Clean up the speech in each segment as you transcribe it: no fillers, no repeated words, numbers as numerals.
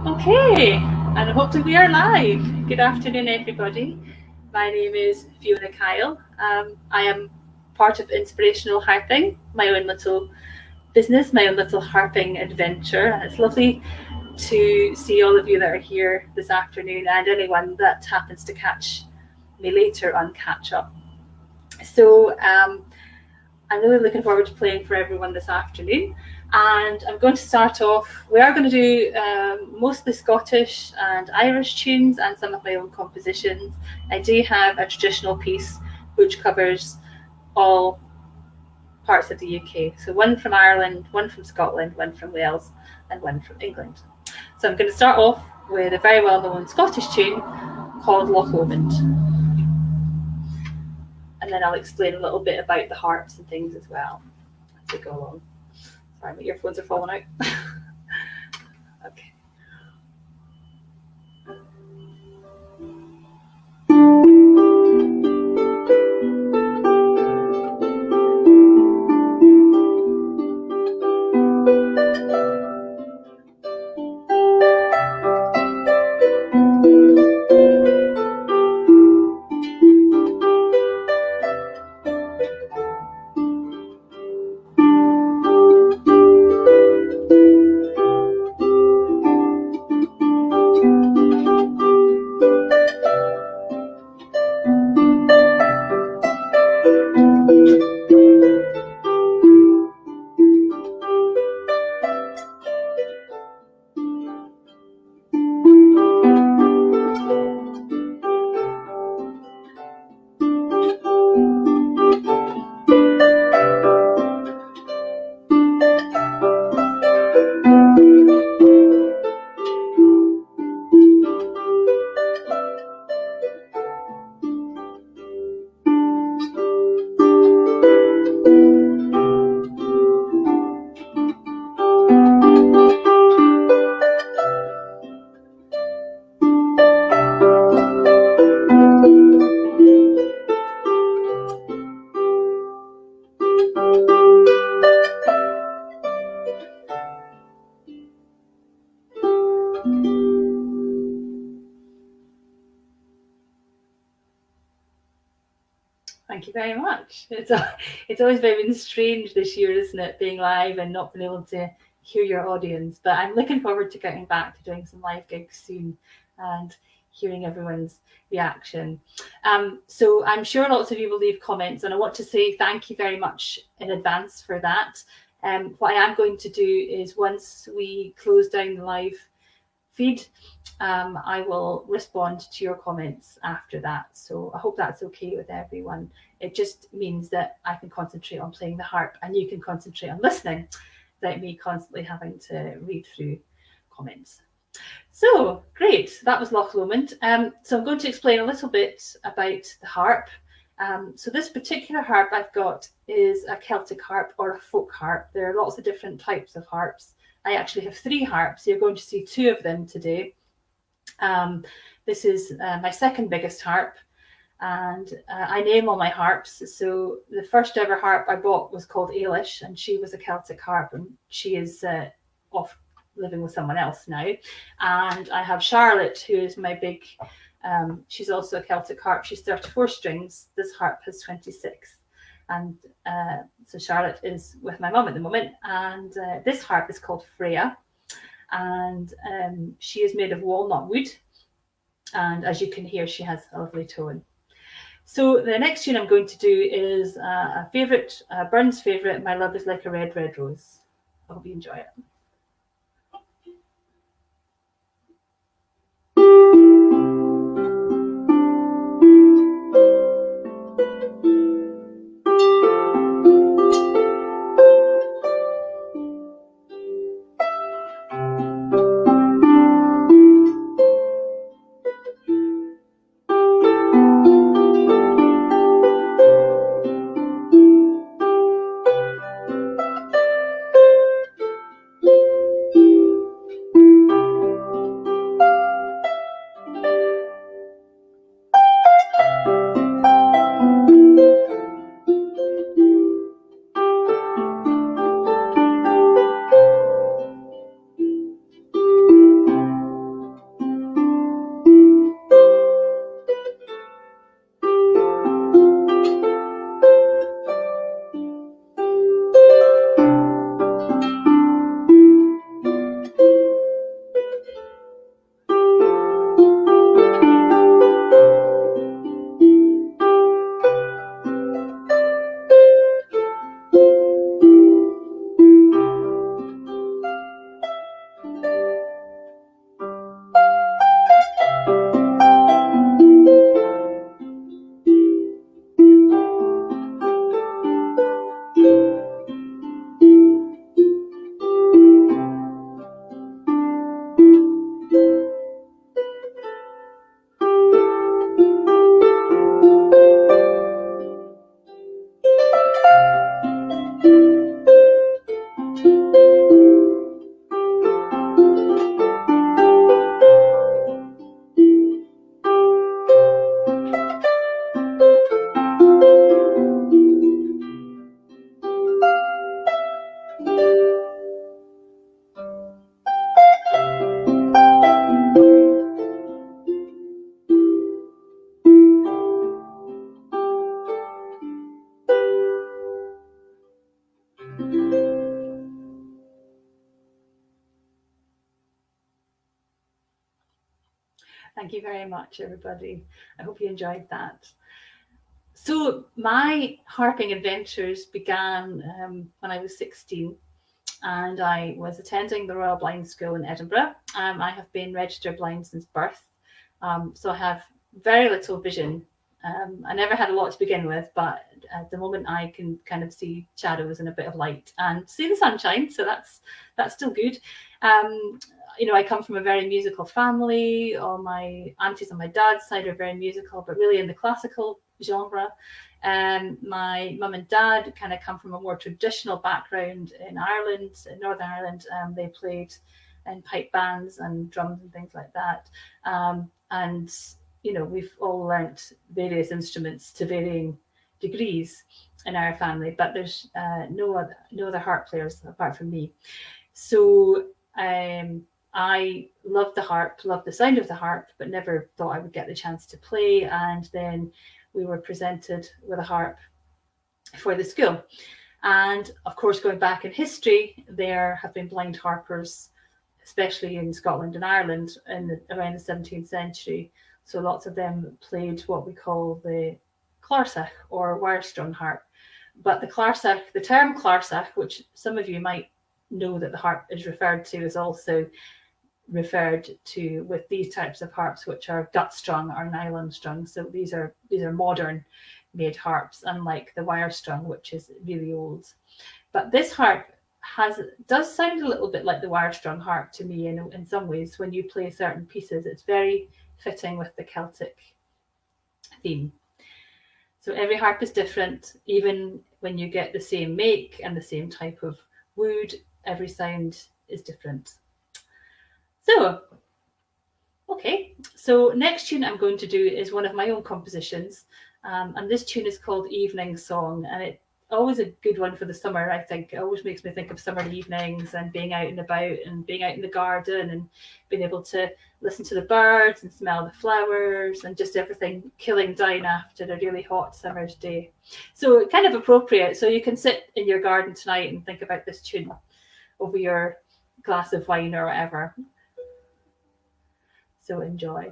Okay, and hopefully we are live. Good afternoon, everybody. My name is Fiona Kyle. I am part of Inspirational Harping, my own little business, my own little harping adventure. And it's lovely to see all of you that are here this afternoon and anyone that happens to catch me later on Catch Up. So I'm really looking forward to playing for everyone this afternoon. And I'm going to start off, we are going to do mostly Scottish and Irish tunes and some of my own compositions. I do have a traditional piece which covers all parts of the UK. So one from Ireland, one from Scotland, one from Wales, and one from England. So I'm going to start off with a very well-known Scottish tune called Loch Moment. And then I'll explain a little bit about the harps and things as well as we go along. Sorry, my earphones are falling out. Okay. Thank you very much. It's always been strange this year, isn't it, being live and not being able to hear your audience. But I'm looking forward to getting back to doing some live gigs soon and hearing everyone's reaction. So I'm sure lots of you will leave comments, and I want to say thank you very much in advance for that. What I am going to do is once we close down the live feed, I will respond to your comments after that. So I hope that's okay with everyone. It just means that I can concentrate on playing the harp and you can concentrate on listening without me constantly having to read through comments. So great, that was Loch Moment. So I'm going to explain a little bit about the harp. So this particular harp I've got is a Celtic harp or a folk harp. There are lots of different types of harps. I actually have 3 harps. You're going to see 2 of them today. This is my second biggest harp, and I name all my harps. So the first ever harp I bought was called Ailish, and she was a Celtic harp, and she is off living with someone else now. And I have Charlotte, who is my big, she's also a Celtic harp. She's 34 strings. This harp has 26. And so Charlotte is with my mum at the moment, and this harp is called Freya, and she is made of walnut wood, and as you can hear, she has a lovely tone. So the next tune I'm going to do is a favourite, Burns' favourite, My Love Is Like a Red, Red Rose. I hope you enjoy it. Thank you very much, everybody. I hope you enjoyed that. So my harping adventures began when I was 16, and I was attending the Royal Blind School in Edinburgh. I have been registered blind since birth, so I have very little vision. I never had a lot to begin with, but at the moment I can kind of see shadows and a bit of light and see the sunshine, so that's still good. I come from a very musical family. All my aunties on my dad's side are very musical, but really in the classical genre. My mum and dad kind of come from a more traditional background in Ireland, in Northern Ireland. They played in pipe bands and drums and things like that. And we've all learnt various instruments to varying degrees in our family, but there's no other harp players apart from me. So I loved the harp, loved the sound of the harp, but never thought I would get the chance to play. And then we were presented with a harp for the school. And of course, going back in history, there have been blind harpers, especially in Scotland and Ireland around the 17th century. So lots of them played what we call the Clarsach or wire-strung harp. But the term Clarsach, which some of you might know that the harp is referred to, is also referred to with these types of harps, which are gut-strung or nylon-strung. So these are modern made harps, unlike the wire-strung, which is really old. But this harp does sound a little bit like the wire-strung harp to me in some ways. When you play certain pieces, it's very fitting with the Celtic theme. So every harp is different. Even when you get the same make and the same type of wood, every sound is different. So, okay, so next tune I'm going to do is one of my own compositions, and this tune is called Evening Song, and it's always a good one for the summer, I think. It always makes me think of summer evenings and being out and about and being out in the garden and being able to listen to the birds and smell the flowers and just everything cooling down after a really hot summer's day. So kind of appropriate. So you can sit in your garden tonight and think about this tune over your glass of wine or whatever. So enjoy.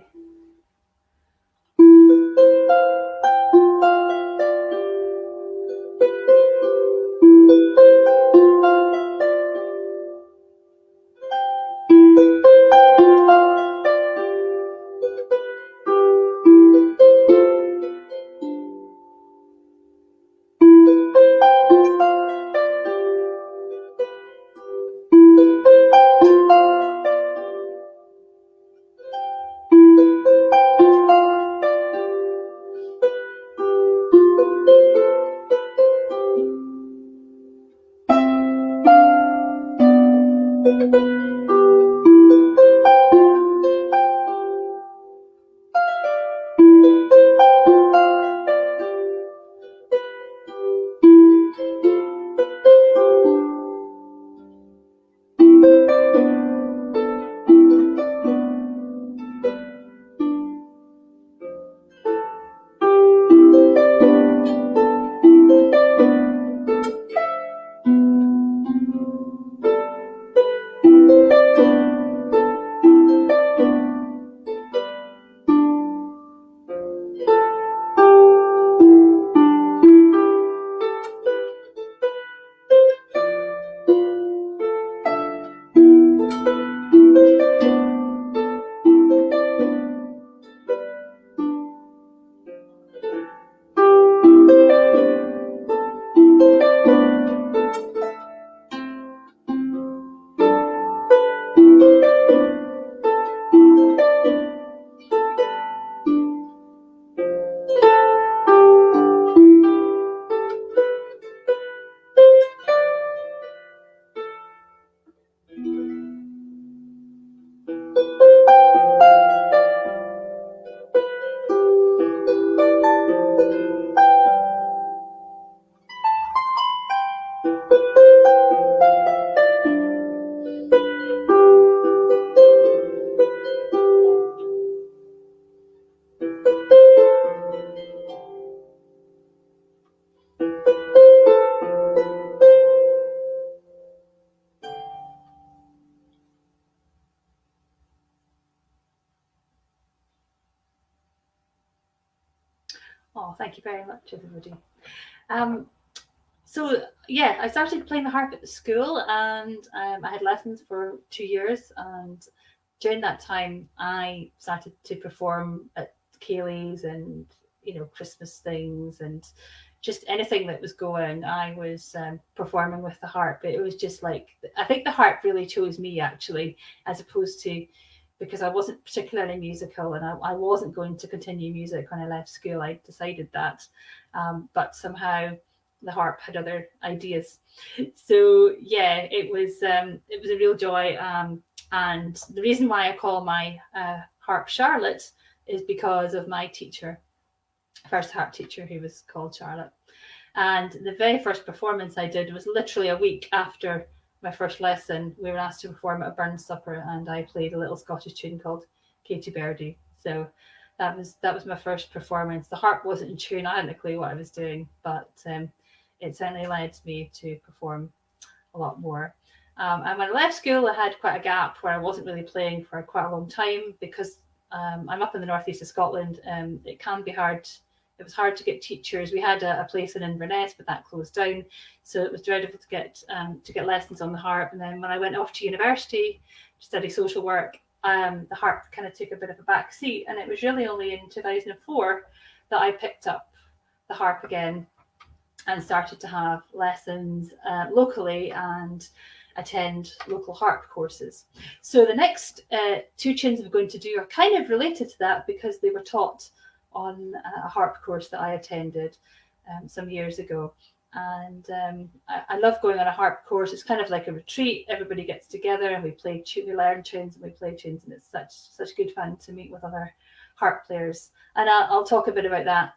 Oh, thank you very much, everybody. So yeah, I started playing the harp at the school, and I had lessons for 2 years. And during that time, I started to perform at ceilidhs and Christmas things and just anything that was going. I was performing with the harp. It was just like, I think the harp really chose me actually, as opposed to, because I wasn't particularly musical and I wasn't going to continue music when I left school. I decided that, but somehow the harp had other ideas. So yeah, it was a real joy. And the reason why I call my harp Charlotte is because of my teacher, first harp teacher, who was called Charlotte. And the very first performance I did was literally a week after my first lesson. We were asked to perform at a Burns supper, and I played a little Scottish tune called Katie Birdie. So that was my first performance. The harp wasn't in tune. I hadn't a clue what I was doing, but it certainly led me to perform a lot more. And when I left school, I had quite a gap where I wasn't really playing for quite a long time because I'm up in the northeast of Scotland. It can be hard. It was hard to get teachers. We had a place in Inverness, but that closed down, so it was dreadful to get lessons on the harp. And then when I went off to university to study social work, the harp kind of took a bit of a back seat, and it was really only in 2004 that I picked up the harp again and started to have lessons locally and attend local harp courses. So the next two tunes I'm going to do are kind of related to that because they were taught on a harp course that I attended some years ago. And I love going on a harp course. It's kind of like a retreat. Everybody gets together and we learn tunes and we play tunes, and it's such good fun to meet with other harp players. And I'll talk a bit about that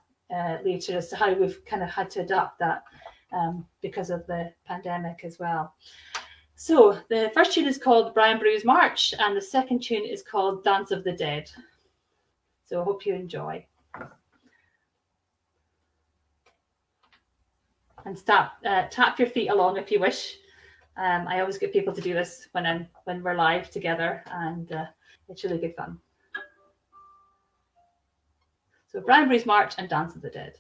later as to how we've kind of had to adapt that because of the pandemic as well. So the first tune is called Brian Brews March, and the second tune is called Dance of the Dead. So I hope you enjoy. And tap your feet along if you wish. I always get people to do this when we're live together, and it's really good fun. So Brian Brews March and Dance of the Dead.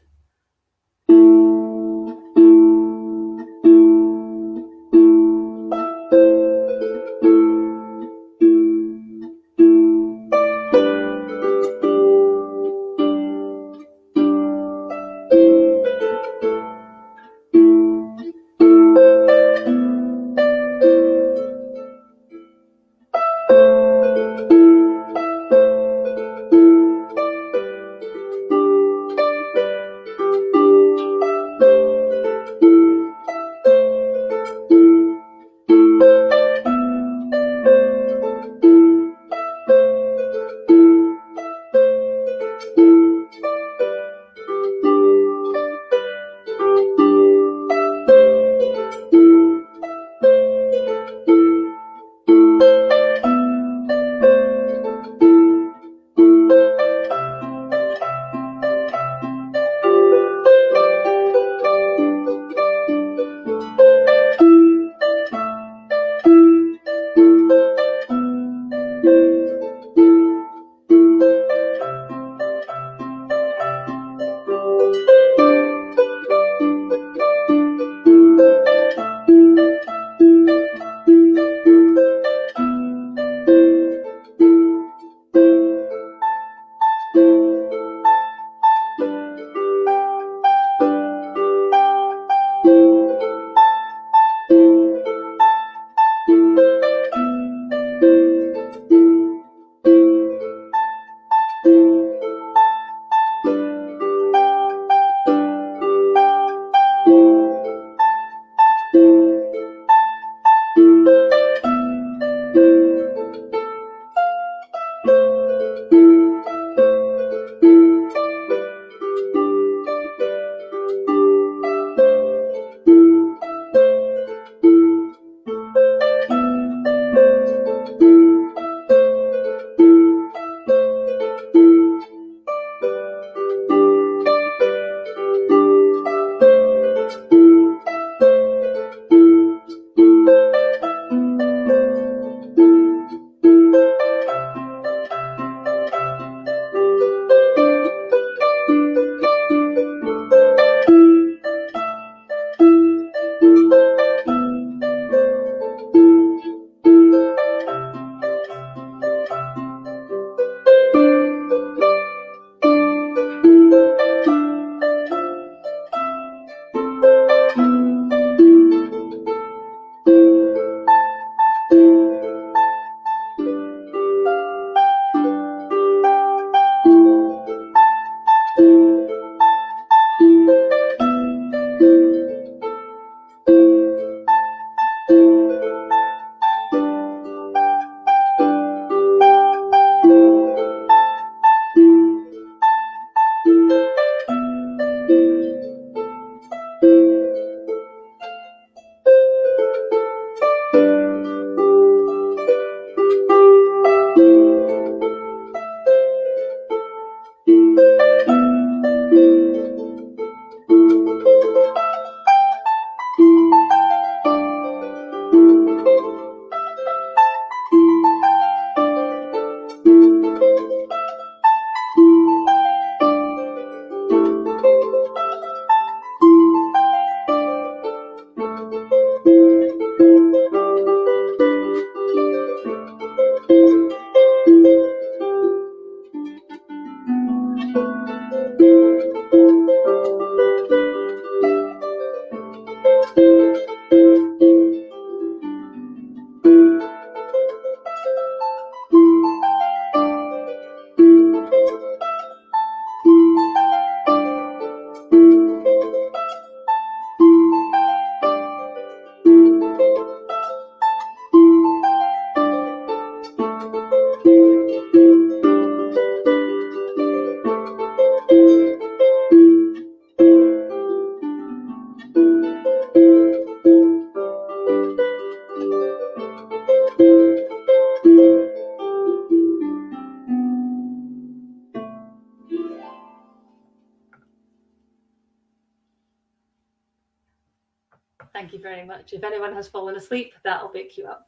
very much. If anyone has fallen asleep, that'll wake you up.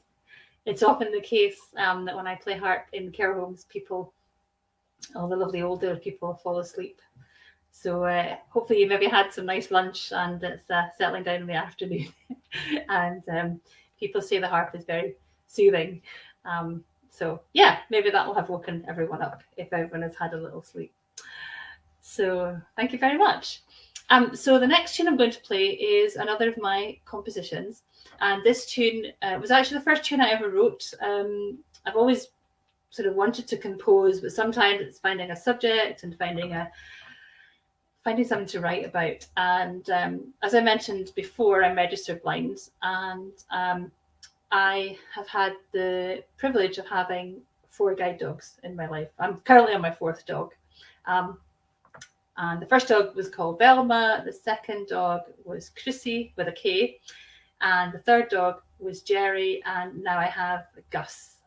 It's often the case that when I play harp in care homes, people, all the lovely older people, fall asleep. So hopefully you maybe had some nice lunch and it's settling down in the afternoon. And people say the harp is very soothing. So yeah, maybe that will have woken everyone up if everyone has had a little sleep. So thank you very much. So the next tune I'm going to play is another of my compositions. And this tune was actually the first tune I ever wrote. I've always sort of wanted to compose, but sometimes it's finding a subject and finding something to write about. And as I mentioned before, I'm registered blind, and I have had the privilege of having 4 guide dogs in my life. I'm currently on my 4th dog. And the first dog was called Velma, the second dog was Chrissy with a K, and the third dog was Jerry, and now I have Gus,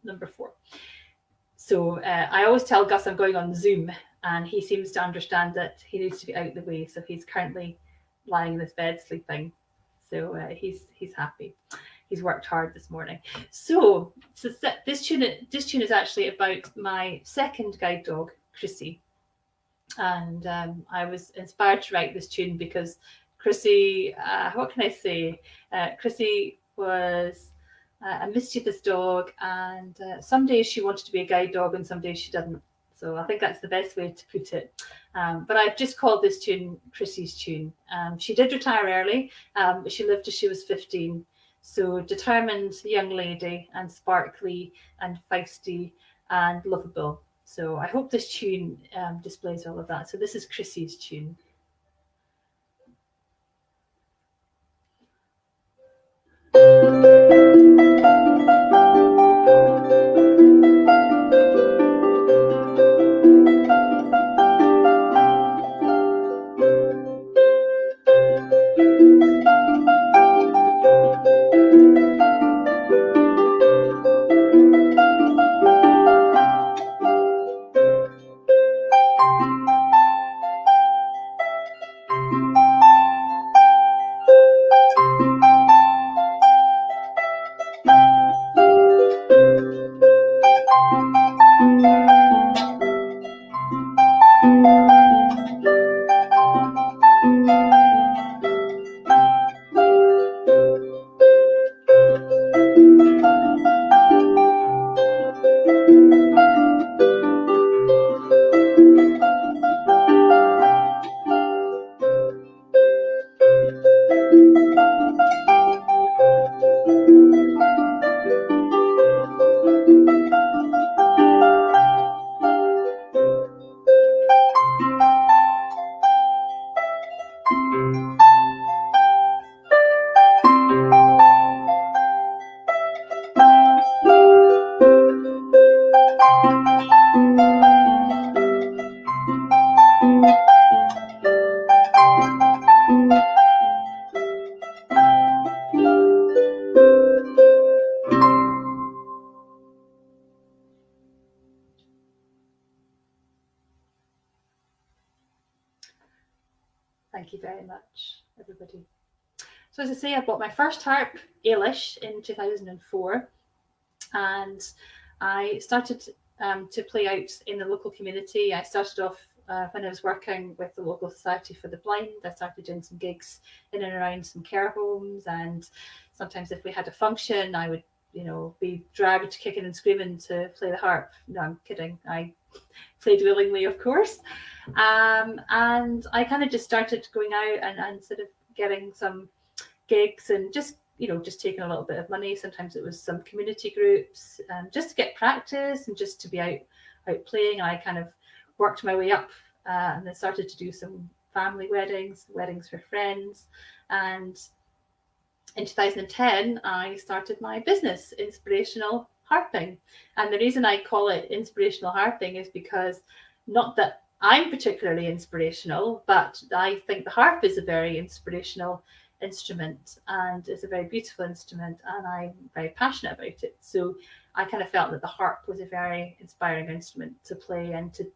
number 4. So I always tell Gus I'm going on Zoom, and he seems to understand that he needs to be out of the way. So he's currently lying in his bed sleeping. So he's happy. He's worked hard this morning. So this tune is actually about my second guide dog, Chrissy. And I was inspired to write this tune because Chrissy, what can I say? Chrissy was a mischievous dog, and some days she wanted to be a guide dog and some days she didn't. So I think that's the best way to put it. But I've just called this tune Chrissy's tune. She did retire early, but she lived till she was 15. So determined young lady, and sparkly and feisty and lovable. So I hope this tune displays all of that. So this is Chrissy's tune. Thank you very much, everybody. So as I say, I bought my first harp, Ailish, in 2004, and I started to play out in the local community. I started off when I was working with the local Society for the Blind. I started doing some gigs in and around some care homes, and sometimes if we had a function, I would, be dragged kicking and screaming to play the harp. No, I'm kidding. I played willingly, of course. And I kind of just started going out and sort of getting some gigs and just taking a little bit of money. Sometimes it was some community groups, just to get practice and just to be out playing. I kind of worked my way up and then started to do some family weddings for friends. And in 2010, I started my business, Inspirational Harping. And the reason I call it Inspirational Harping is because not that I'm particularly inspirational, but I think the harp is a very inspirational instrument, and it's a very beautiful instrument, and I'm very passionate about it. So I kind of felt that the harp was a very inspiring instrument to play and to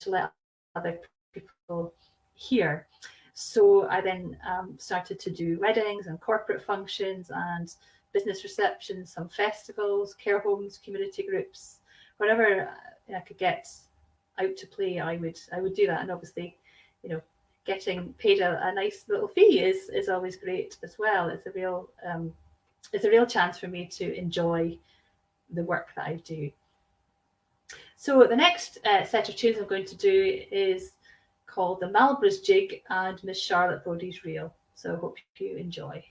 let other people hear. So I then started to do weddings and corporate functions and business receptions, some festivals, care homes, community groups, wherever I could get out to play, I would do that. And obviously, you know, getting paid a nice little fee is always great as well. It's a real chance for me to enjoy the work that I do. So the next set of tunes I'm going to do is called the Malbros Jig and Miss Charlotte Brodie's Reel. So I hope you enjoy.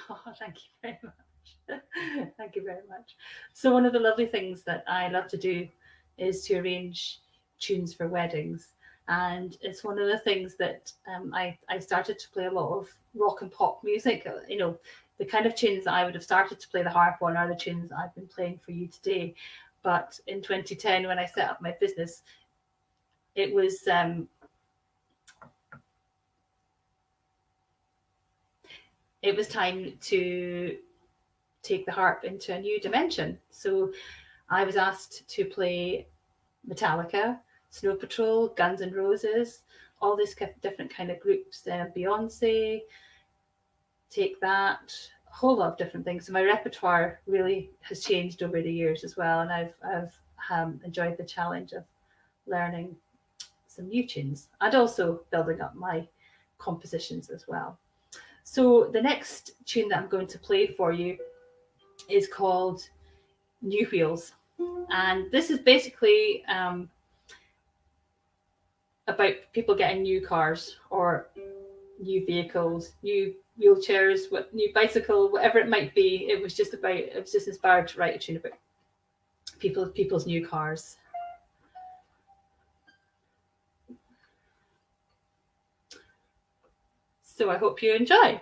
Oh, thank you very much. Thank you very much. So one of the lovely things that I love to do is to arrange tunes for weddings. And it's one of the things that I started to play a lot of rock and pop music. The kind of tunes that I would have started to play the harp on are the tunes I've been playing for you today. But in 2010, when I set up my business, it was time to take the harp into a new dimension. So I was asked to play Metallica, Snow Patrol, Guns N' Roses, all these different kind of groups. Beyonce, Take That, a whole lot of different things. So my repertoire really has changed over the years as well, and I've enjoyed the challenge of learning some new tunes and also building up my compositions as well. So the next tune that I'm going to play for you is called New Wheels. And this is basically about people getting new cars or new vehicles, new wheelchairs, new bicycle, whatever it might be. It was just inspired to write a tune about people's new cars. So I hope you enjoy.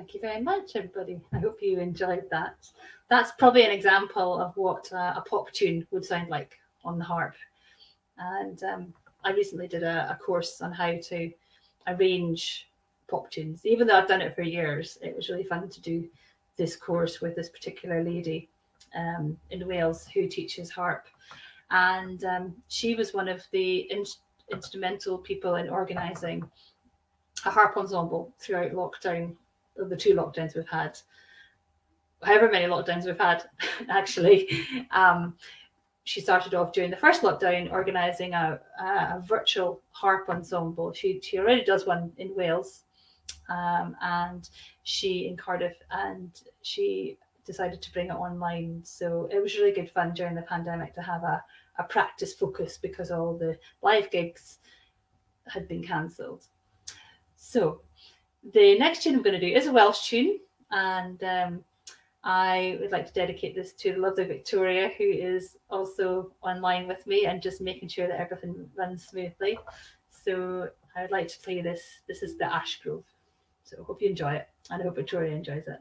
Thank you very much, everybody. I hope you enjoyed that. That's probably an example of what a pop tune would sound like on the harp. And I recently did a course on how to arrange pop tunes. Even though I've done it for years, it was really fun to do this course with this particular lady in Wales who teaches harp. And she was one of the instrumental people in organising a harp ensemble throughout lockdown, the 2 lockdowns we've had, however many lockdowns we've had, actually. She started off during the first lockdown organising a virtual harp ensemble. She already does one in Wales, and she in Cardiff, and she decided to bring it online. So it was really good fun during the pandemic to have a practice focus because all the live gigs had been cancelled. So the next tune I'm going to do is a Welsh tune, and I would like to dedicate this to the lovely Victoria, who is also online with me and just making sure that everything runs smoothly. So I would like to play this. This is the Ash Grove. So I hope you enjoy it, and I hope Victoria enjoys it.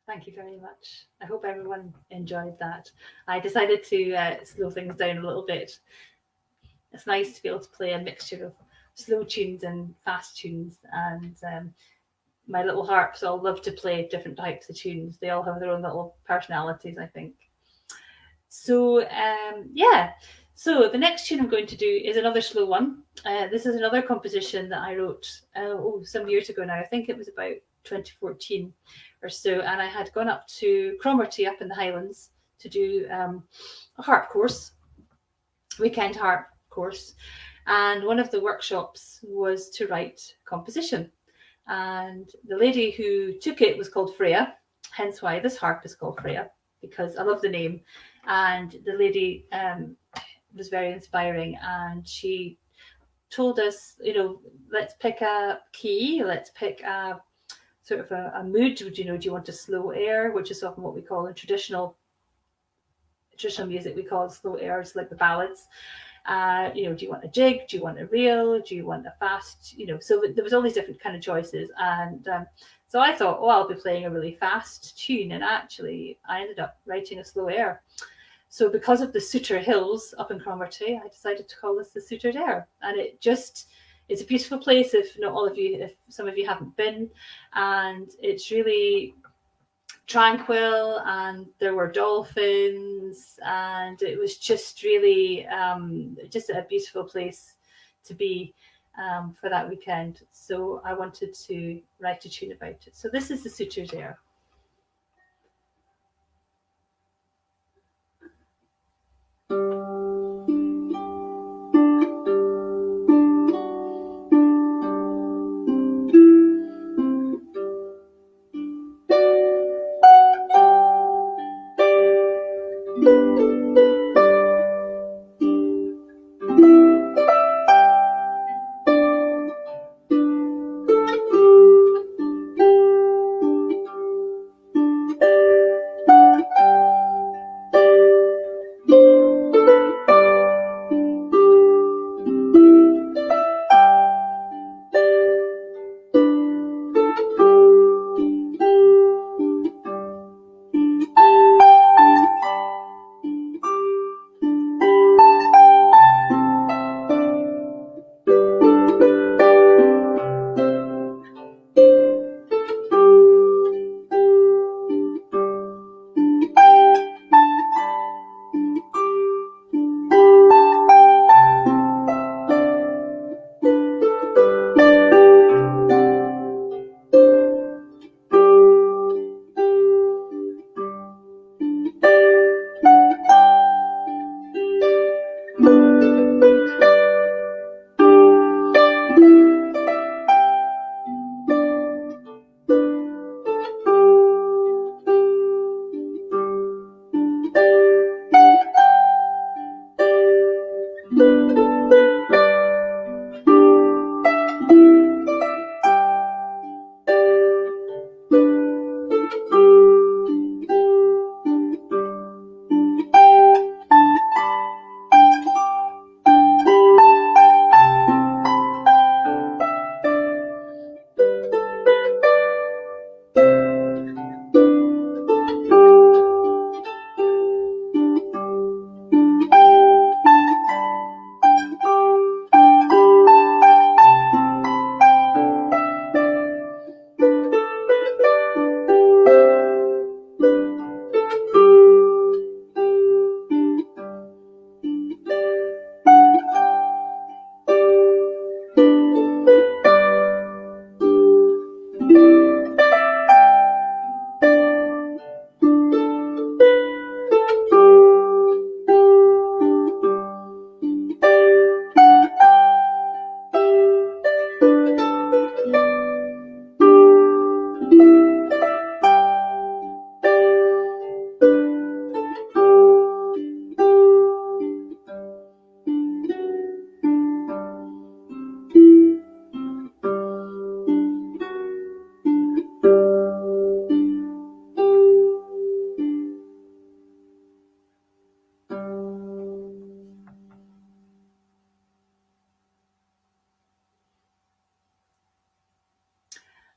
Thank you very much. I hope everyone enjoyed that. I decided to slow things down a little bit. It's nice to be able to play a mixture of slow tunes and fast tunes, and my little harps all love to play different types of tunes. They all have their own little personalities, I think. So yeah, so the next tune I'm going to do is another slow one. This is another composition that I wrote some years ago now. I think it was about 2014 or so, and I had gone up to Cromarty up in the Highlands to do a harp course, weekend harp course, and one of the workshops was to write composition. And the lady who took it was called Freya, hence why this harp is called Freya, because I love the name. And the lady was very inspiring, and she told us, let's pick a key, let's pick a sort of a mood. Do you want a slow air, which is often what we call in traditional music, we call it slow airs, like the ballads. Do you want a jig? Do you want a reel? Do you want a fast? So there was all these different kind of choices, and so I thought, I'll be playing a really fast tune, and actually I ended up writing a slow air. So because of the Sutter Hills up in Cromarty, I decided to call this the Sutter Air, and it's a beautiful place. If some of you haven't been, and it's really tranquil, and there were dolphins, and it was just really just a beautiful place to be for that weekend. So I wanted to write a tune about it. So this is the Sutter's Air.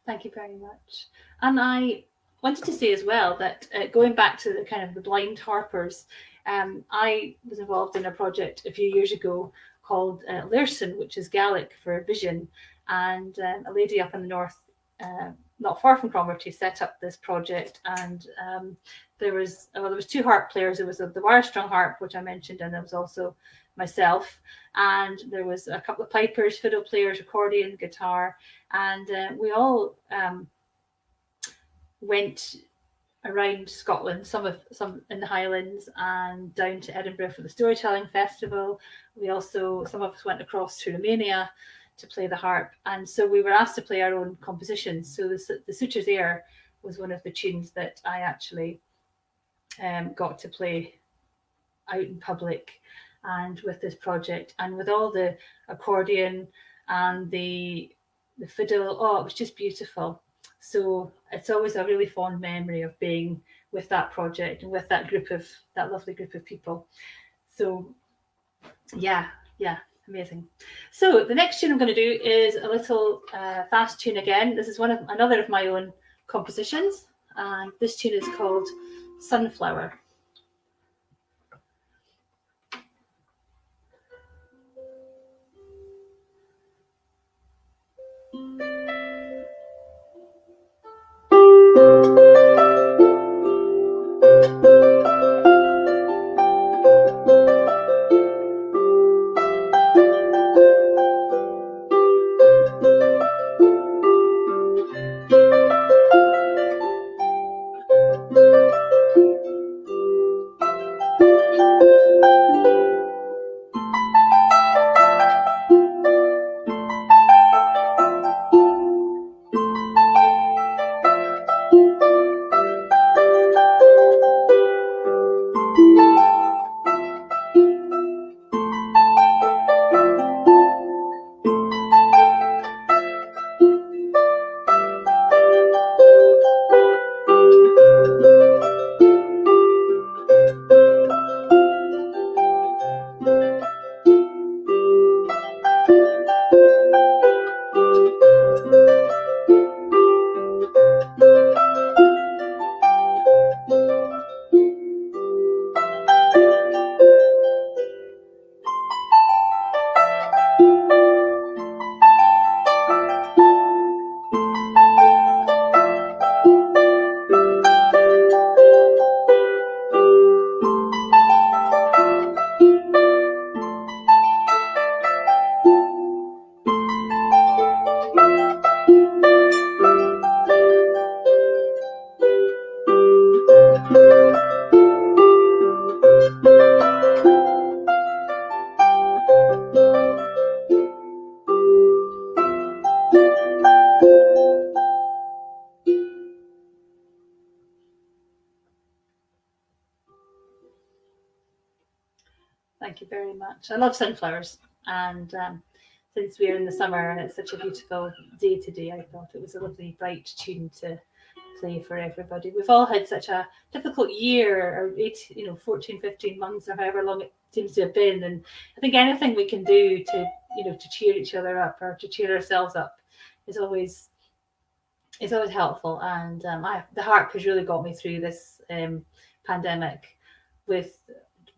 Thank you very much. And I wanted to say as well that going back to the kind of the blind harpers, I was involved in a project a few years ago called Lairson, which is Gaelic for vision. And a lady up in the north, not far from Cromarty, set up this project. And there was two harp players. There was the wire strung harp, which I mentioned, and there was also myself. And there was a couple of pipers, fiddle players, accordion, guitar, and we all went around Scotland, some in the Highlands and down to Edinburgh for the storytelling festival. Some of us went across to Romania to play the harp, and so we were asked to play our own compositions. So the Suture's Air was one of the tunes that I actually got to play out in public and with this project, and with all the accordion and the fiddle. Oh, it was just beautiful. So it's always a really fond memory of being with that project and with that lovely group of people. So yeah, amazing. So the next tune I'm going to do is a little fast tune again. This is another of my own compositions, and this tune is called Sunflower. very much. I love sunflowers, and since we're in the summer and it's such a beautiful day today, I thought it was a lovely bright tune to play for everybody. We've all had such a difficult year, or 14, 15 months, or however long it seems to have been. And I think anything we can do to, to cheer each other up or to cheer ourselves up is always helpful. And the harp has really got me through this pandemic with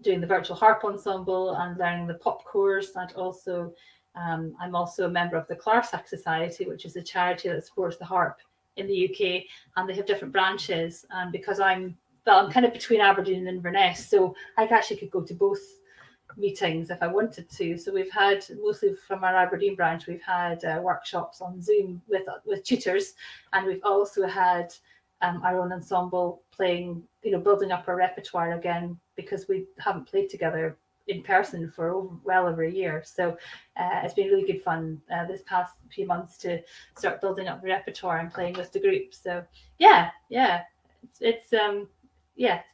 doing the virtual harp ensemble and learning the pop course, and also I'm also a member of the Clarsach Society, which is a charity that supports the harp in the UK, and they have different branches. And because I'm kind of between Aberdeen and Inverness, so I actually could go to both meetings if I wanted to. So we've had, mostly from our Aberdeen branch, we've had workshops on Zoom with tutors, and we've also had our own ensemble playing, building up our repertoire again, because we haven't played together in person for well over a year. So it's been really good fun this past few months to start building up the repertoire and playing with the group. So yeah, it's been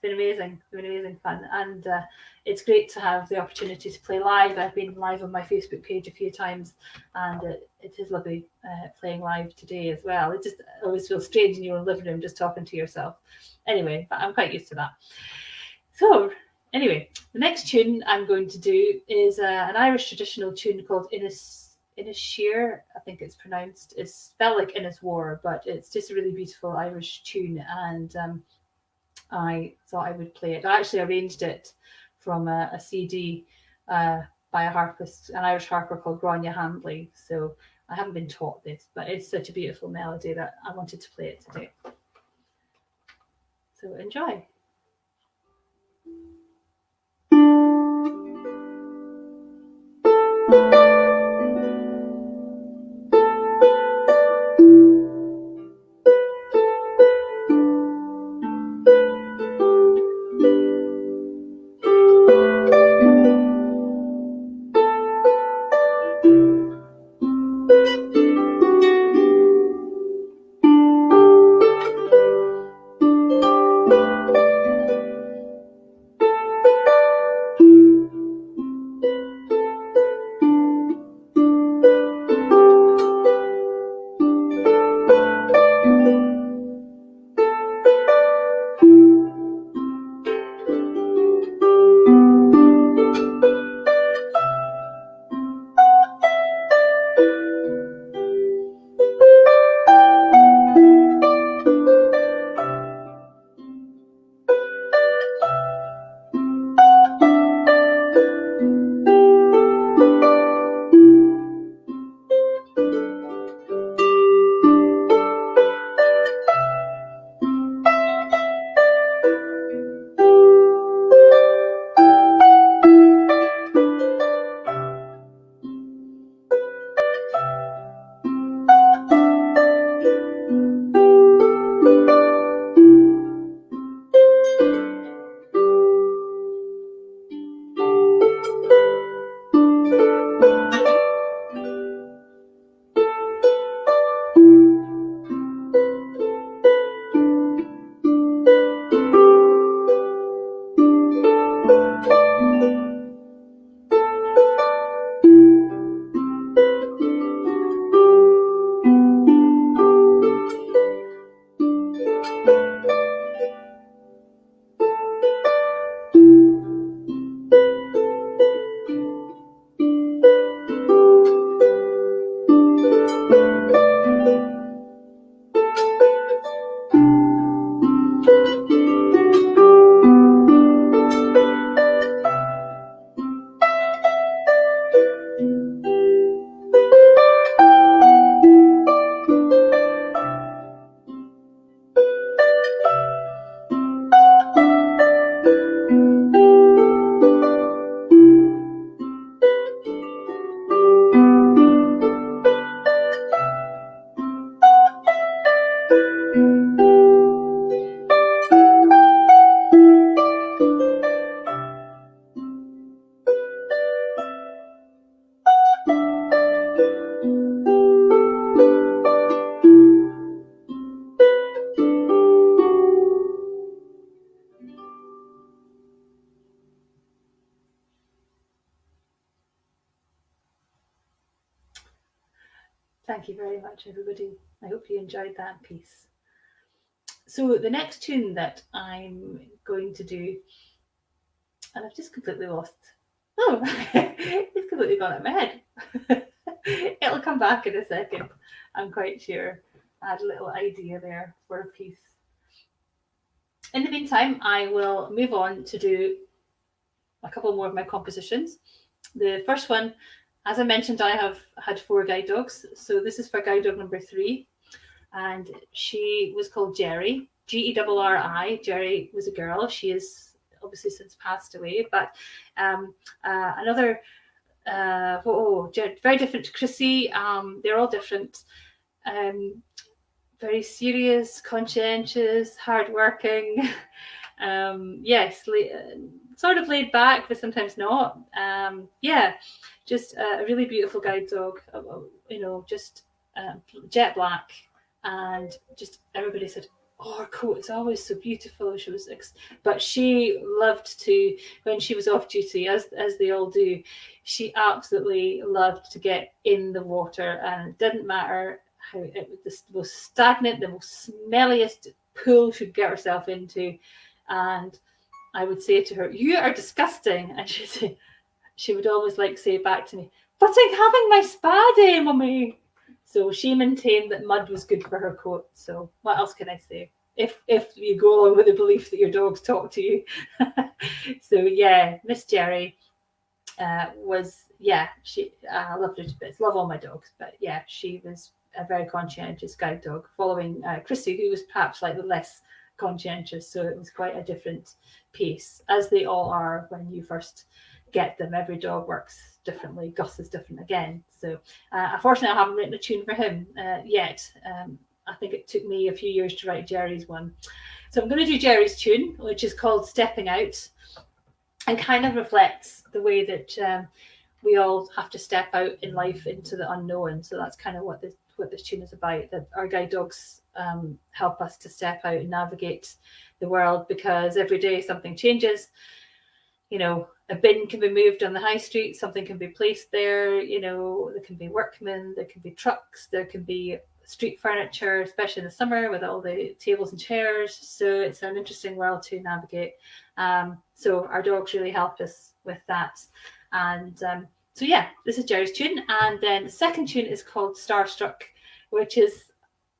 amazing. It's been amazing fun, and it's great to have the opportunity to play live. I've been live on my Facebook page a few times, and it is lovely playing live today as well. It just always feels strange in your own living room just talking to yourself. Anyway, but I'm quite used to that. So anyway, the next tune I'm going to do is an Irish traditional tune called Inisheer, I think it's pronounced. It's spelled like Innis War, but it's just a really beautiful Irish tune, and I thought I would play it. I actually arranged it from a CD by a harpist, an Irish harper called Grania Handley. So I haven't been taught this, but it's such a beautiful melody that I wanted to play it today. So enjoy. Thank you very much, everybody. I hope you enjoyed that piece. So the next tune that I'm going to do, and I've just completely lost. Oh, it's completely gone out of my head. It'll come back in a second, I'm quite sure. I had a little idea there for a piece. In the meantime, I will move on to do a couple more of my compositions. The first one, as I mentioned, I have had 4 guide dogs. So this is for guide dog number 3. And she was called Jerry, Gerri. Jerry was a girl. She is obviously since passed away. But another, very different to Chrissy. They're all different. Very serious, conscientious, hardworking. Yes, sort of laid back, but sometimes not. Just a really beautiful guide dog. Just jet black, and just everybody said, "Oh, her coat is always so beautiful." But she loved to, when she was off duty, as they all do. She absolutely loved to get in the water, and it didn't matter how it was the most stagnant, the most smelliest pool she'd get herself into. And I would say to her, "You are disgusting," and she would always say back to me, "But I'm having my spa day, mummy." So she maintained that mud was good for her coat. So what else can I say? If you go along with the belief that your dogs talk to you. So yeah, Miss Jerry I loved her to bits. Love all my dogs, but yeah, she was a very conscientious guide dog, following Chrissy, who was perhaps slightly less conscientious. So it was quite a different pace, as they all are when you first get them. Every dog works differently. Gus is different again. So unfortunately, I haven't written a tune for him yet. I think it took me a few years to write Jerry's one. So I'm going to do Jerry's tune, which is called Stepping Out, and kind of reflects the way that we all have to step out in life into the unknown. So that's kind of what this tune is about, that our guide dogs help us to step out and navigate the world, because every day something changes. A bin can be moved on the high street, something can be placed there, there can be workmen, there can be trucks, there can be street furniture, especially in the summer with all the tables and chairs. So it's an interesting world to navigate. So our dogs really help us with that. And so yeah, this is Jerry's tune. And then the second tune is called Starstruck, which is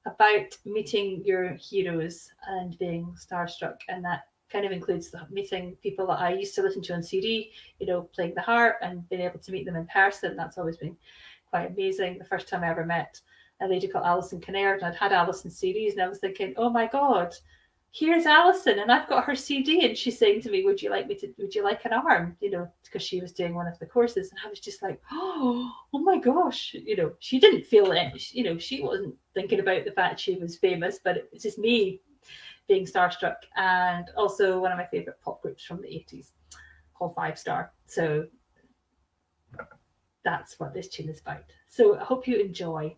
about meeting your heroes and being starstruck. And that kind of includes meeting people that I used to listen to on CD, playing the harp, and being able to meet them in person. That's always been quite amazing. The first time I ever met a lady called Alison Kinnaird, and I'd had Alison's CDs, and I was thinking, oh my God, here's Alison, and I've got her CD, and she's saying to me, would you like an arm? Because she was doing one of the courses, and I was just like, oh my gosh, she didn't feel it, she wasn't thinking about the fact she was famous, but it's just me being starstruck. And also one of my favorite pop groups from the 80s called 5 Star. So that's what this tune is about. So I hope you enjoy.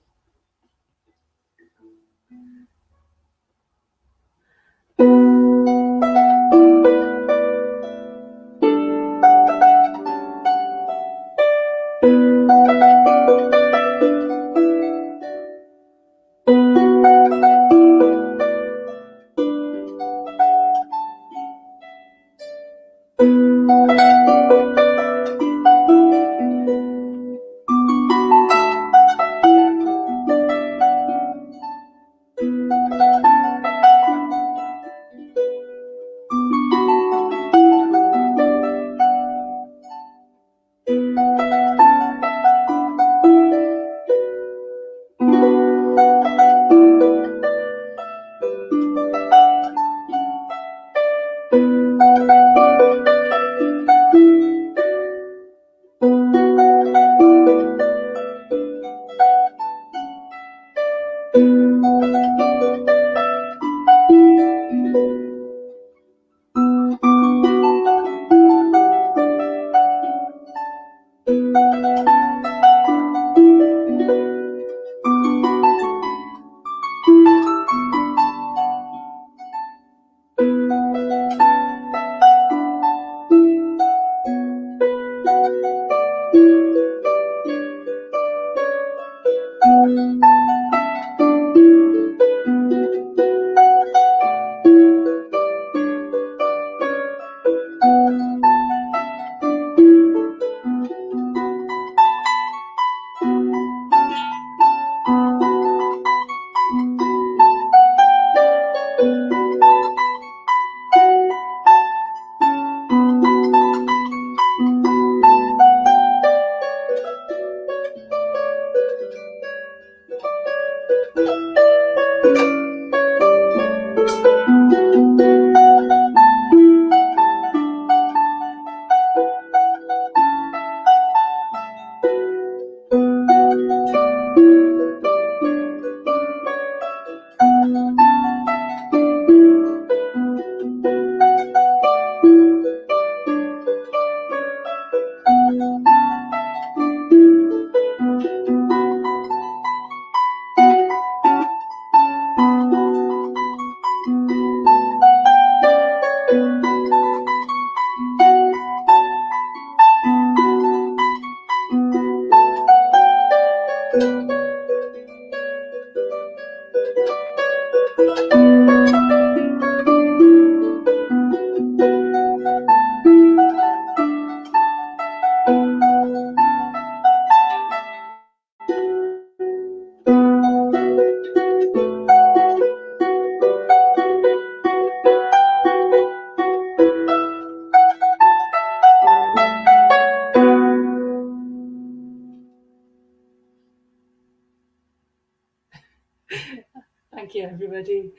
Thank you, everybody.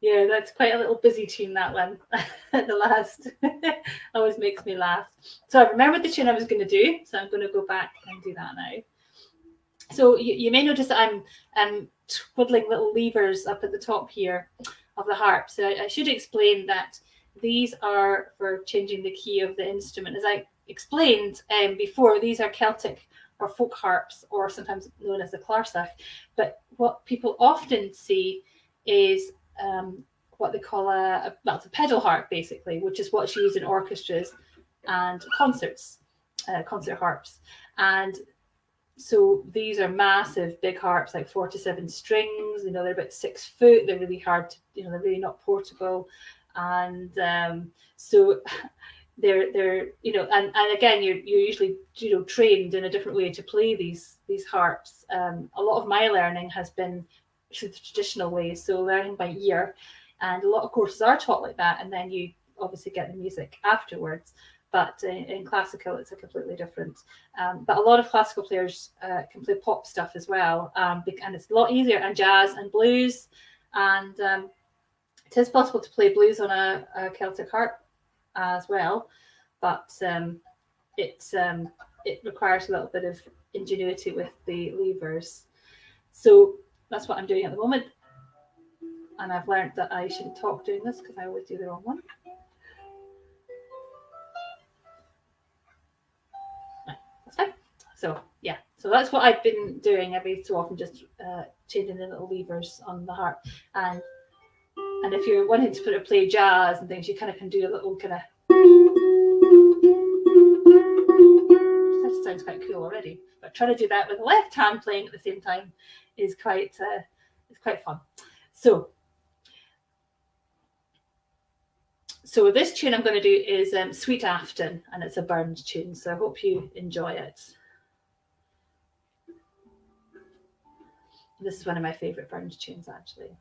Yeah, that's quite a little busy tune, that one. At the last. Always makes me laugh. So I remembered the tune I was going to do, so I'm going to go back and do that now. So you may notice that I'm twiddling little levers up at the top here of the harp. So I should explain that these are for changing the key of the instrument. As I explained before, these are Celtic or folk harps, or sometimes known as the Clarsach. But what people often see is what they call it's a pedal harp, basically, which is what's used in orchestras and concerts, concert harps. And so these are massive, big harps, like 4 to 7 strings. They're about 6 foot. They're really hard to, they're really not portable. And so they're and again, you're usually trained in a different way to play these harps. A lot of my learning has been through the traditional ways, so learning by ear, and a lot of courses are taught like that, and then you obviously get the music afterwards. But in classical, it's a completely different. But a lot of classical players can play pop stuff as well, and it's a lot easier, and jazz and blues, and it is possible to play blues on a Celtic harp as well, but it requires a little bit of ingenuity with the levers. So that's what I'm doing at the moment, and I've learned that I shouldn't talk doing this because I always do the wrong one. That's fine. So yeah, so that's what I've been doing every so often, just changing the little levers on the harp. And if you're wanting to play jazz and things, you kind of can do a little kind of. That sounds quite cool already. But trying to do that with the left hand playing at the same time is quite fun. So this tune I'm going to do is Sweet Afton, and it's a Burns tune. So I hope you enjoy it. This is one of my favourite Burns tunes, actually.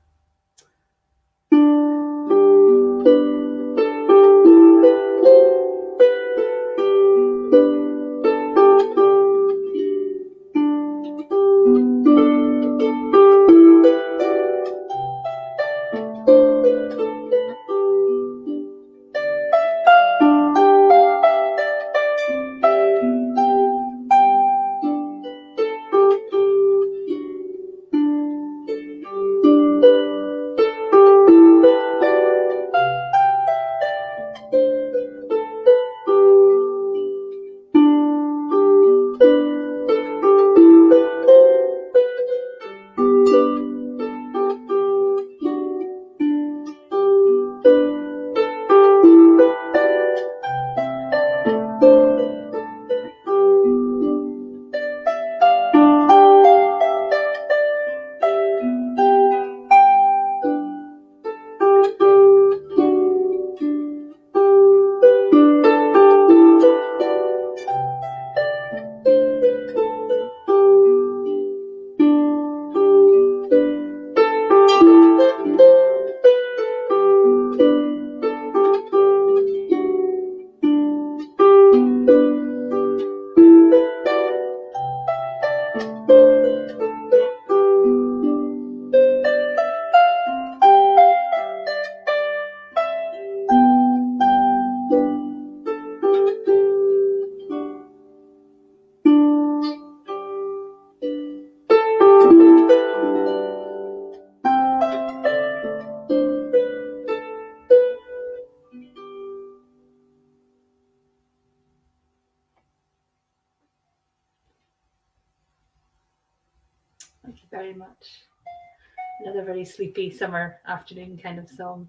Thank you very much. Another very sleepy summer afternoon kind of song.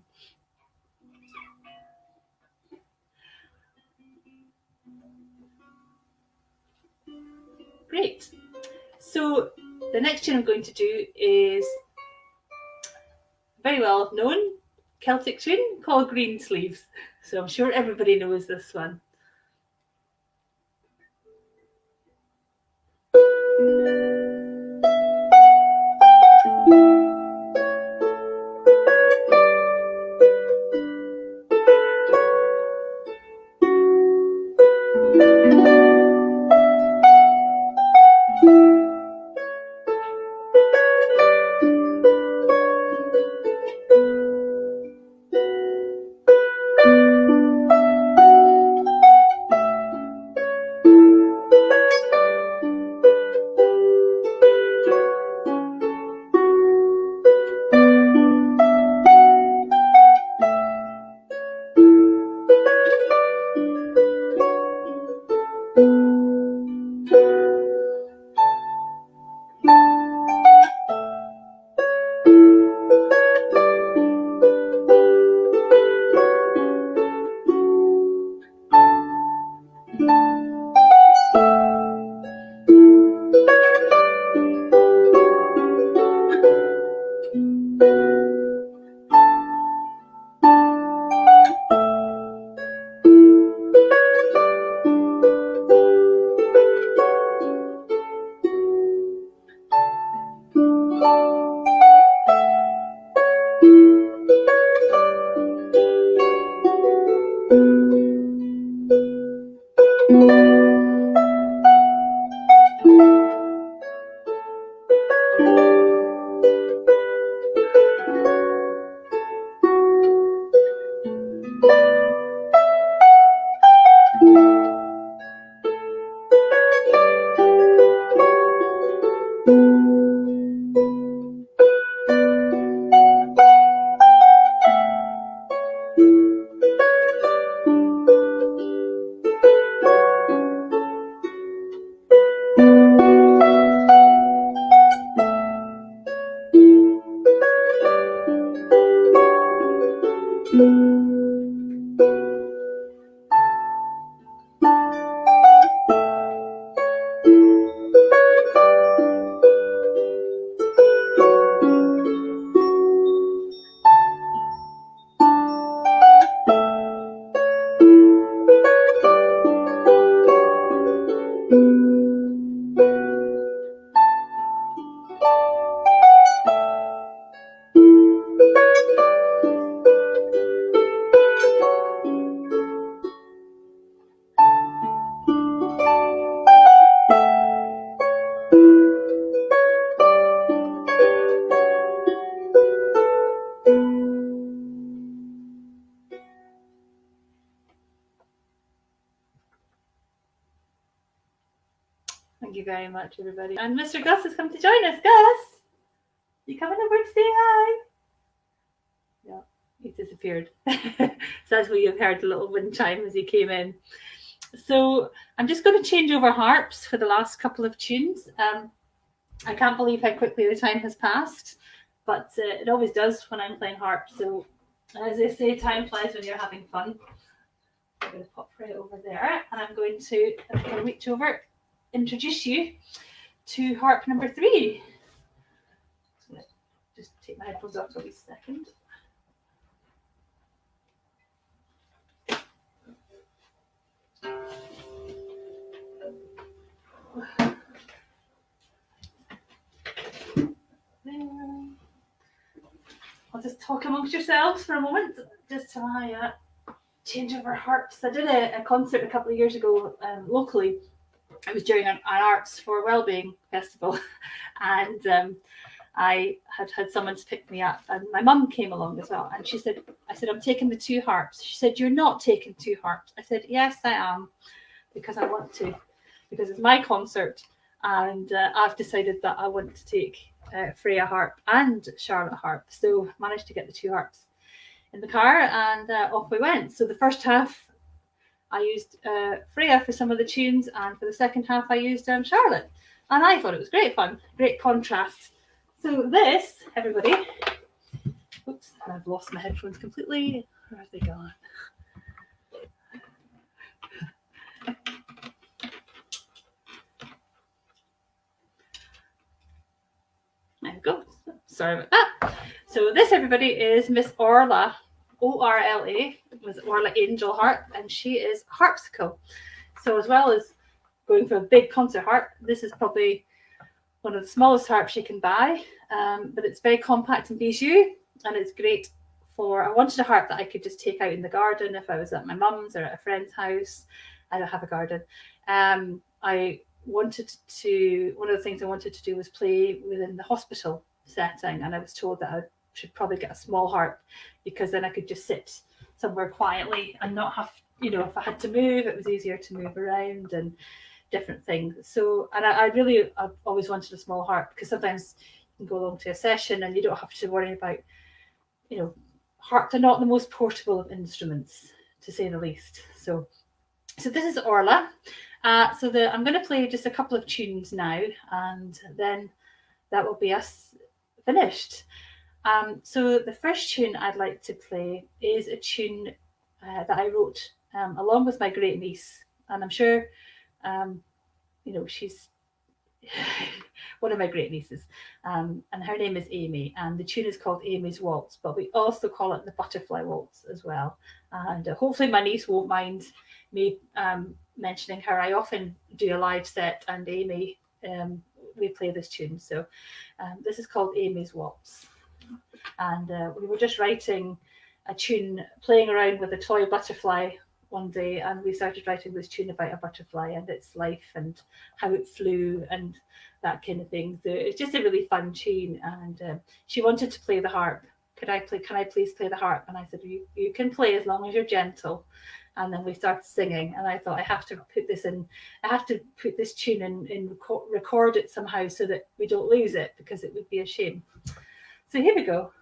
Great. So the next tune I'm going to do is very well known Celtic tune called Green Sleeves. So I'm sure everybody knows this one. Thank you very much, everybody. And Mr. Gus has come to join us. Gus, you coming over to say hi? Yeah, he disappeared. So that's where you've heard a little wind chime as he came in. So I'm just going to change over harps for the last couple of tunes. I can't believe how quickly the time has passed, but it always does when I'm playing harp. So as they say, time flies when you're having fun. I'm going to pop right over there, and I'm going to reach over, introduce you to harp number 3. I'm going to just take my headphones off for a wee second. I'll just talk amongst yourselves for a moment, just till I change over harps. I did a concert a couple of years ago locally. It was during an Arts for Wellbeing festival, and I had someone to pick me up, and my mum came along as well. And I said, I'm taking the 2 harps. She said, you're not taking 2 harps. I said, yes, I am, because I want to, because it's my concert, and I've decided that I want to take Freya harp and Charlotte harp. So managed to get the 2 harps in the car, and off we went. So the first half I used Freya for some of the tunes, and for the second half I used Charlotte. And I thought it was great fun, great contrast. So this, everybody, oops, I've lost my headphones completely. Where have they gone? There we go. Sorry about that. So this, everybody, is Miss Orla, O-R-L-A, was Orla Angel Harp, and she is Harpsicle. So as well as going for a big concert harp, this is probably one of the smallest harps you can buy, but it's very compact and bijou, and it's great for, I wanted a harp that I could just take out in the garden if I was at my mum's or at a friend's house. I don't have a garden. I wanted to, one of the things I wanted to do was play within the hospital setting, and I was told that I should probably get a small harp because then I could just sit somewhere quietly and not have, you know, if I had to move, it was easier to move around and different things. So, and I've always wanted a small harp because sometimes you can go along to a session and you don't have to worry about, you know, harps are not the most portable of instruments, to say the least. So this is Orla. I'm going to play just a couple of tunes now, and then that will be us finished. So the first tune I'd like to play is a tune that I wrote along with my great niece, and I'm sure you know, she's one of my great nieces, and her name is Amy, and the tune is called Amy's Waltz, but we also call it the Butterfly Waltz as well. And hopefully my niece won't mind me mentioning her. I often do a live set, and Amy, we play this tune. So this is called Amy's Waltz, and we were just writing a tune, playing around with a toy butterfly one day, and we started writing this tune about a butterfly and its life and how it flew and that kind of thing. So it's just a really fun tune, and she wanted to play the harp. Can I please play the harp? And I said, you can play as long as you're gentle. And then we started singing, and I thought I have to put this tune in record it somehow so that we don't lose it, because it would be a shame. So here we go.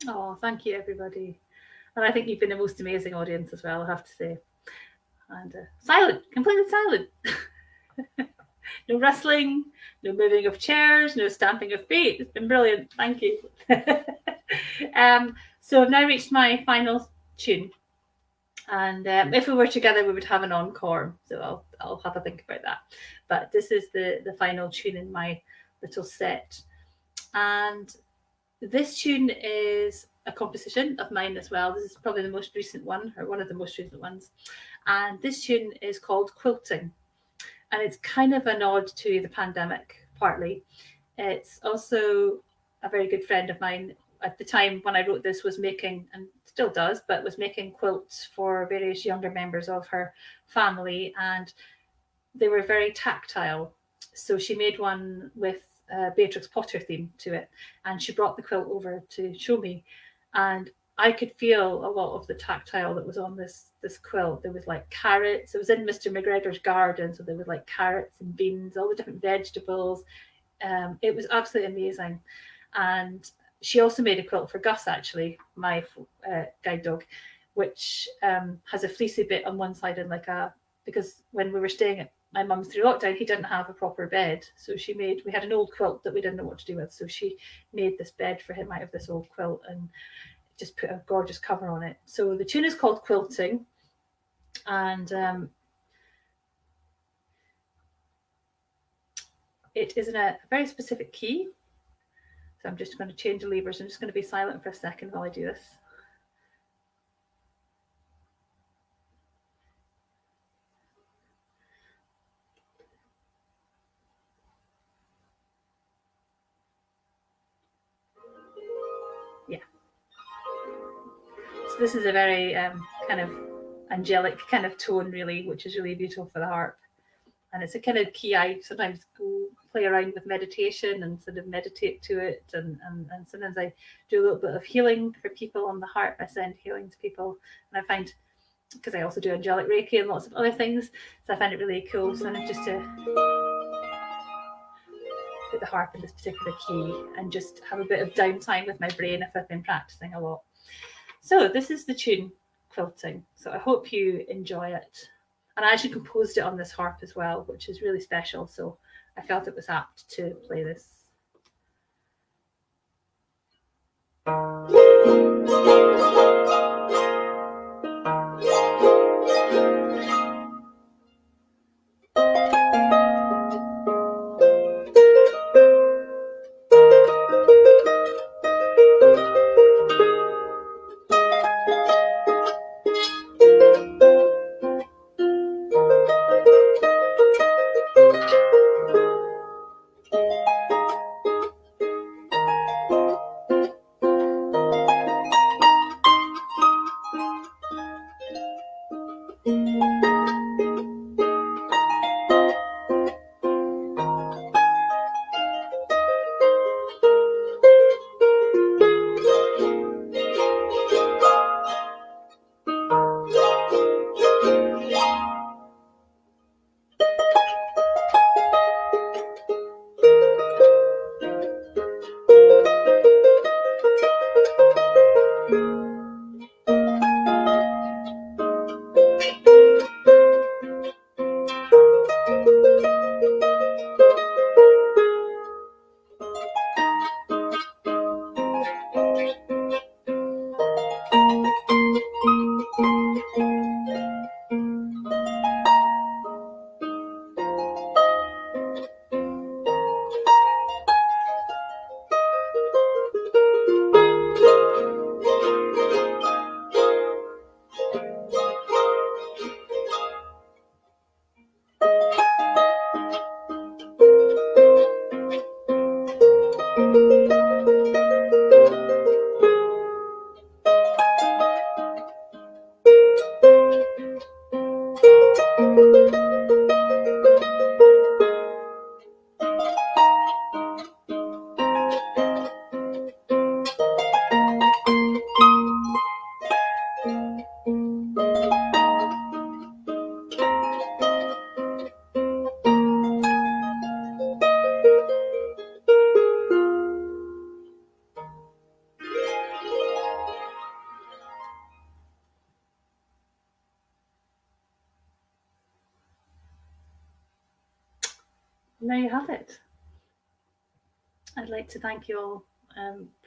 Oh, thank you, everybody. And I think you've been the most amazing audience as well, I have to say. And silent, completely silent. No rustling, no moving of chairs, no stamping of feet. It's been brilliant. Thank you. So I've now reached my final tune. And if we were together, we would have an encore. So I'll have a think about that. But this is the final tune in my little set. And this tune is a composition of mine as well. This is probably the most recent one, or one of the most recent ones. And this tune is called Quilting. And it's kind of a nod to the pandemic, partly. It's also a very good friend of mine at the time when I wrote this was making, and still does, but was making quilts for various younger members of her family. And they were very tactile. So she made one with Beatrix Potter theme to it. And she brought the quilt over to show me. And I could feel a lot of the tactile that was on this quilt. There was like carrots. It was in Mr. McGregor's garden, so there was like carrots and beans, all the different vegetables. It was absolutely amazing. And she also made a quilt for Gus, actually, my guide dog, which has a fleecy bit on one side and because when we were staying at my mum's through lockdown, he didn't have a proper bed. So we had an old quilt that we didn't know what to do with. So she made this bed for him out of this old quilt and just put a gorgeous cover on it. So the tune is called Quilting. And it is in a very specific key. So I'm just going to change the levers. I'm just going to be silent for a second while I do this. Yeah. So this is a very kind of angelic kind of tone, really, which is really beautiful for the harp. And it's a kind of key I sometimes go play around with meditation and sort of meditate to it. And sometimes I do a little bit of healing for people on the harp. I send healing to people. And I find, because I also do angelic Reiki and lots of other things, so I find it really cool. So I'm just to put the harp in this particular key and just have a bit of downtime with my brain if I've been practicing a lot. So this is the tune, Quilting. So I hope you enjoy it. And I actually composed it on this harp as well, which is really special. So I felt it was apt to play this. there you have it. I'd like to thank you all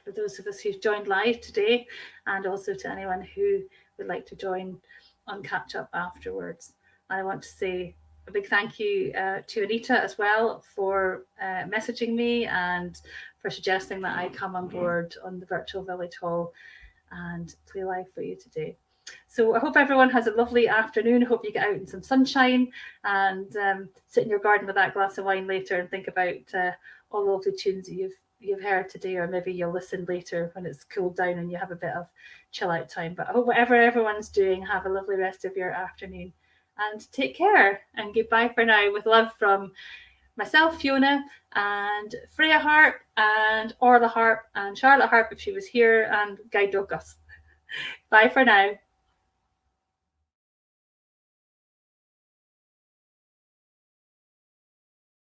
for those of us who've joined live today, and also to anyone who would like to join on catch up afterwards. I want to say a big thank you to Anita as well for messaging me and for suggesting that I come on board on the virtual village hall and play live for you today. So I hope everyone has a lovely afternoon. I hope you get out in some sunshine and sit in your garden with that glass of wine later and think about all the lovely tunes that you've heard today, or maybe you'll listen later when it's cooled down and you have a bit of chill out time. But I hope whatever everyone's doing, have a lovely rest of your afternoon and take care, and goodbye for now, with love from myself, Fiona, and Freya Harp, and Orla Harp, and Charlotte Harp if she was here, and Guy Docus. Bye for now.